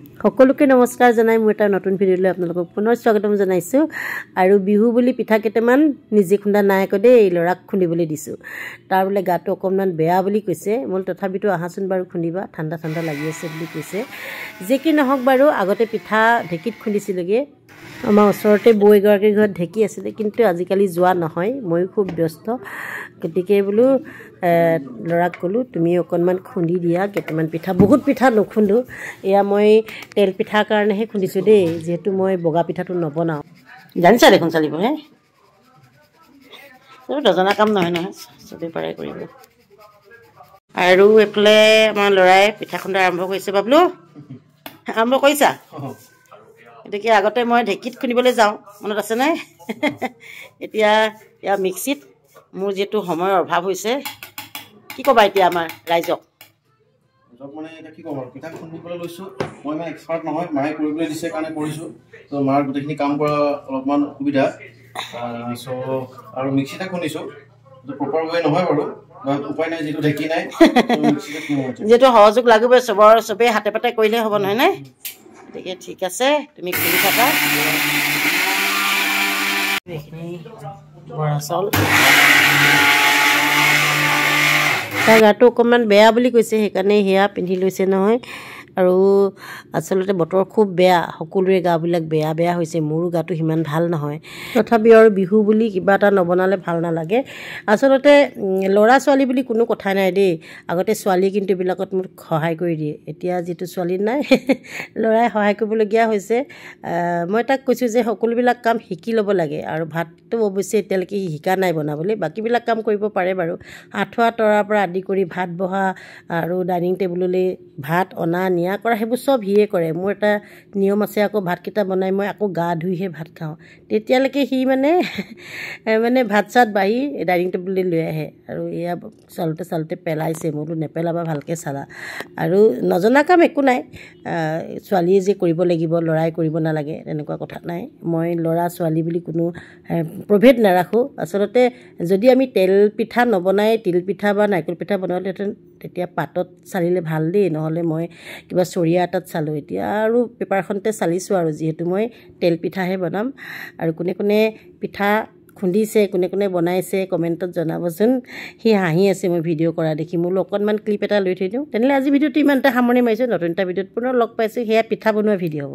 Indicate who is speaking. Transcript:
Speaker 1: সকলোকে নমস্কাৰ জনাই মোৰ এটা নতুন ভিডিঅ'লৈ আপোনালোকক পুনৰ স্বাগতম জনাইছোঁ আৰু বিহু বুলি পিঠা কেইটামান নিজে খুন্দা নাই আকৌ দেই ল'ৰাক খুন্দিবলৈ দিছোঁ তাৰ বোলে গাটো অকণমান বেয়া বুলি কৈছে মই তথাপিতো আহাচোন বাৰু খুন্দিবা ঠাণ্ডা ঠাণ্ডা লাগি আছে বুলি কৈছে যে কি নহওক বাৰু আগতে পিঠা ঢেঁকীত খুন্দিছিলোঁগৈ আমাৰ ওচৰতে বৌ এগৰাকীৰ ঘৰত ঢেঁকী আছিলে কিন্তু আজিকালি যোৱা নহয় ময়ো খুব ব্যস্ত গতিকে বোলো ল'ৰাক ক'লোঁ তুমি অকণমান খুন্দি দিয়া কেইটামান পিঠা বহুত পিঠা নুখুন্দো এয়া মই তেল পিঠাৰ কাৰণেহে খুন্দিছোঁ দেই যিহেতু মই বগা পিঠাটো নবনাওঁ জানিছা দেখোন চালিব হে নজনা কাম নহয় নহয় চবেই পাৰে কৰিব আৰু এইফালে আমাৰ ল'ৰাই পিঠা খুন্দা আৰম্ভ কৰিছে বাবলু আৰম্ভ কৰিছা গতিকে আগতে মই ঢেঁকীত খুন্দিবলৈ যাওঁ মনত আছেনে এতিয়া এয়া মিক্সিত মোৰ যিহেতু সময়ৰ অভাৱ হৈছে কি ক'বা এতিয়া আমাৰ ৰাইজক
Speaker 2: মানে এটা কি ক'ম আৰু পিঠা খুন্দিবলৈ লৈছোঁ মই ইমান এক্সপাৰ্ট নহয় মায়ে কৰিবলৈ দিছে কাৰণে কৰিছোঁ ত' মাৰ গোটেইখিনি কাম কৰা অলপমান অসুবিধা চ' আৰু মিক্সিতে খুন্দিছোঁ প্ৰপাৰ ৱে নহয় বাৰু উপায় নাই যিটো ঢেঁকী নাই
Speaker 1: যিহেতু সহযোগ লাগিবই চবেই হাতে পাতে কৰিলে হ'ব নহয় নে গতিকে ঠিক আছে তুমি খুলি থাকা এইখিনি বৰা চাউল তাৰ গাটো অকণমান বেয়া বুলি কৈছে সেইকাৰণে সেয়া পিন্ধি লৈছে নহয় আৰু আচলতে বতৰ খুব বেয়া সকলোৰে গাবিলাক বেয়া বেয়া হৈছে মোৰো গাটো সিমান ভাল নহয় তথাপি আৰু বিহু বুলি কিবা এটা নবনালে ভাল নালাগে আচলতে ল'ৰা ছোৱালী বুলি কোনো কথা নাই দেই আগতে ছোৱালী কিন্তু এইবিলাকত মোক সহায় কৰি দিয়ে এতিয়া যিটো ছোৱালী নাই ল'ৰাই সহায় কৰিবলগীয়া হৈছে মই তাক কৈছোঁ যে সকলোবিলাক কাম শিকি ল'ব লাগে আৰু ভাতটো অৱশ্যে এতিয়ালৈকে শিকা নাই বনাবলৈ বাকীবিলাক কাম কৰিব পাৰে বাৰু আঁঠুৱা তৰাৰ পৰা আদি কৰি ভাত বহা আৰু ডাইনিং টেবুললৈ ভাত অনা নিয়া কৰা সেইবোৰ চব সিয়ে কৰে মোৰ এটা নিয়ম আছে আকৌ ভাতকেইটা বনাই মই আকৌ গা ধুইহে ভাত খাওঁ তেতিয়ালৈকে সি মানে ভাত চাত বাঢ়ি ডাইনিং টেবুললৈ লৈ আহে আৰু এয়া চালতে পেলাইছে মই বোলো নেপেলাবা ভালকৈ চালা আৰু নজনা কাম একো নাই ছোৱালীয়ে যে কৰিব লাগিব ল'ৰাই কৰিব নালাগে তেনেকুৱা কথা নাই মই ল'ৰা ছোৱালী বুলি কোনো প্ৰভেদ নাৰাখোঁ আচলতে যদি আমি তেল পিঠা নবনাই তিল পিঠা বা নাৰিকল পিঠা বনালেহেঁতেন তেতিয়া পাতত চালিলে ভাল দেই নহ'লে মই কিবা চৰিয়া এটাত চালোঁ এতিয়া আৰু পেপাৰখনতে চালিছোঁ আৰু যিহেতু মই তেল পিঠাহে বনাম আৰু কোনে কোনে পিঠা খুন্দিছে কোনে কোনে বনাইছে কমেণ্টত জনাবচোন সি হাঁহি আছে মই ভিডিঅ' কৰা দেখি মোলৈ অকণমান ক্লিপ এটা লৈ থৈ দিওঁ তেনেহ'লে আজি ভিডিঅ'টো ইমানটা সামৰণি মাৰিছোঁ নতুন এটা ভিডিঅ'ত পুনৰ লগ পাইছোঁ সেয়া পিঠা বনোৱা ভিডিঅ' হ'ব